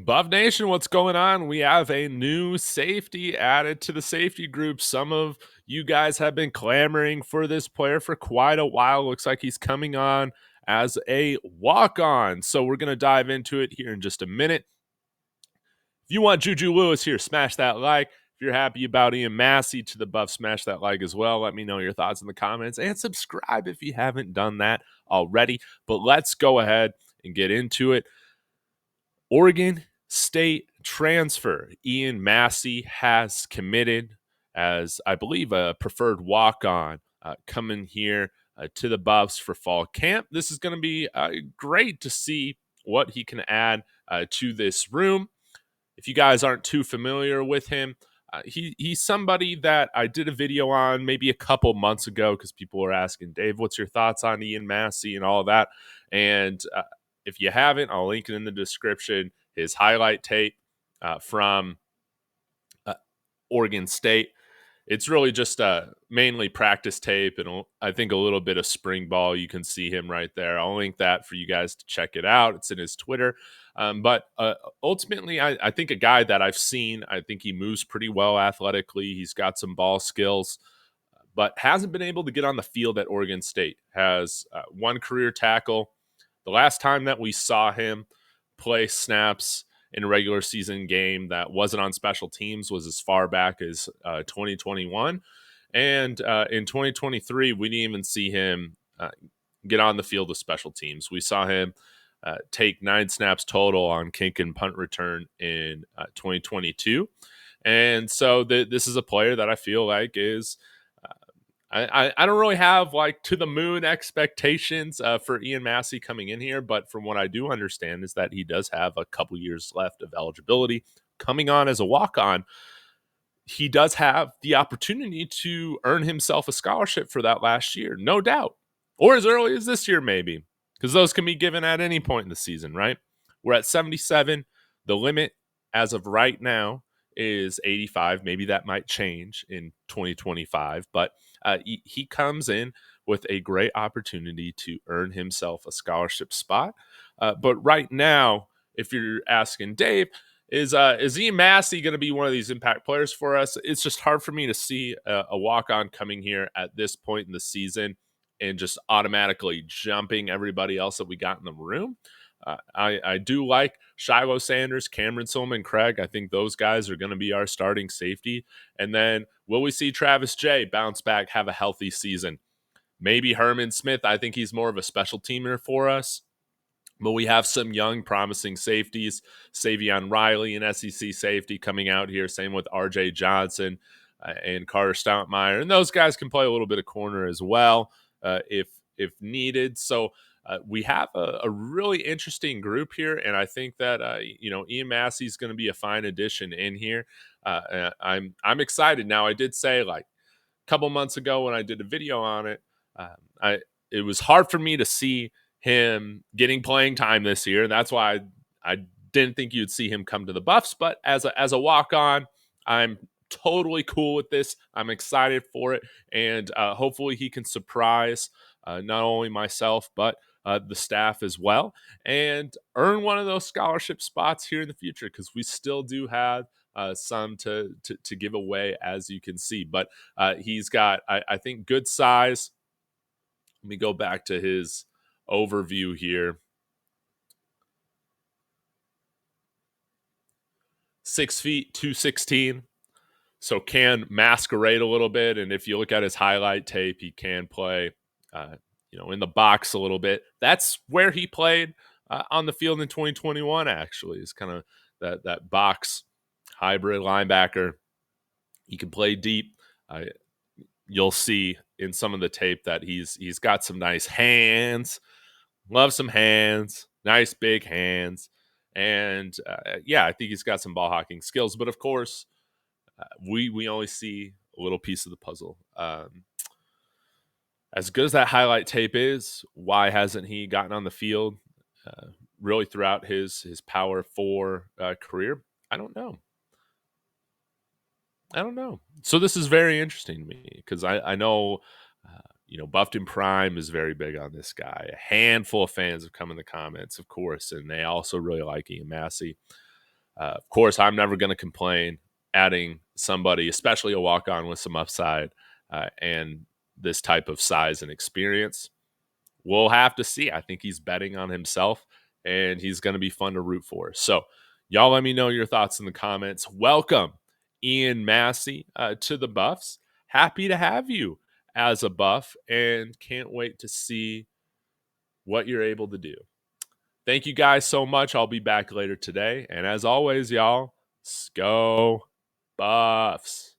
Buff Nation, what's going on? We have a new safety added to the safety group. Some of you guys have been clamoring for this player for quite a while. Looks like he's coming on as a walk-on. So we're going to dive into it here in just a minute. If you want Juju Lewis here, smash that like. If you're happy about Ian Massey to the Buff, smash that like as well. Let me know your thoughts in the comments and subscribe if you haven't done that already. But let's go ahead and get into it. Oregon State transfer Ian Massey has committed as, I believe, a preferred walk-on coming here to the Buffs for fall camp. This is going to be great to see what he can add to this room. If you guys aren't too familiar with him, he's somebody that I did a video on maybe a couple months ago because people were asking, Dave, what's your thoughts on Ian Massey and all of that? And if you haven't, I'll link it in the description. His highlight tape from Oregon State. It's really just mainly practice tape and I think a little bit of spring ball. You can see him right there. I'll link that for you guys to check it out. It's in his Twitter. But ultimately, I think a guy that I've seen, I think he moves pretty well athletically. He's got some ball skills, but hasn't been able to get on the field at Oregon State. Has one career tackle. The last time that we saw him play snaps in a regular season game that wasn't on special teams was as far back as 2021. And in 2023, we didn't even see him get on the field with special teams. We saw him take 9 snaps total on kink and punt return in 2022. And so this is a player that I feel like is I don't really have like to the moon expectations for Ian Massey coming in here, but from what I do understand is that he does have a couple years left of eligibility. Coming on as a walk-on, he does have the opportunity to earn himself a scholarship for that last year, no doubt, or as early as this year maybe, because those can be given at any point in the season, right? We're at 77. The limit as of right now is 85. Maybe that might change in 2025, but he comes in with a great opportunity to earn himself a scholarship spot. But right now, if you're asking Dave, is Ian Massey going to be one of these impact players for us? It's just hard for me to see a walk-on coming here at this point in the season and just automatically jumping everybody else that we got in the room. I do like Shiloh Sanders, Cameron Silman, Craig. I think those guys are going to be our starting safety. And then will we see Travis J bounce back, have a healthy season? Maybe Herman Smith. I think he's more of a special teamer for us. But we have some young, promising safeties. Savion Riley, an SEC safety, coming out here. Same with R.J. Johnson and Carter Stoutmeyer. And those guys can play a little bit of corner as well if needed. So we have a really interesting group here, and I think that Ian Massey is going to be a fine addition in here. I'm excited. Now, I did say like a couple months ago when I did a video on it, it was hard for me to see him getting playing time this year, and that's why I didn't think you'd see him come to the Buffs. But as a walk on, I'm totally cool with this. I'm excited for it, and hopefully he can surprise not only myself but the staff as well, and earn one of those scholarship spots here in the future, because we still do have some to give away, as you can see. But he's got, I think, good size. Let me go back to his overview here. 6 feet, 216. So can masquerade a little bit. And if you look at his highlight tape, he can play in the box a little bit. That's where he played on the field in 2021, actually, is kind of that box hybrid linebacker. He can play deep. You'll see in some of the tape that he's got some nice hands. Love some hands. Nice big hands. And I think he's got some ball hawking skills. But of course, we only see a little piece of the puzzle. As good as that highlight tape is, why hasn't he gotten on the field really throughout his Power 4 career? I don't know. So this is very interesting to me, because I know, Buffton Prime is very big on this guy. A handful of fans have come in the comments, of course, and they also really like Ian Massey. Of course, I'm never going to complain adding somebody, especially a walk on with some upside and this type of size and experience. We'll have to see. I think he's betting on himself, and he's going to be fun to root for. So, y'all let me know your thoughts in the comments. Welcome, Ian Massey, to the Buffs. Happy to have you as a Buff, and can't wait to see what you're able to do. Thank you guys so much. I'll be back later today. And as always, y'all, go Buffs.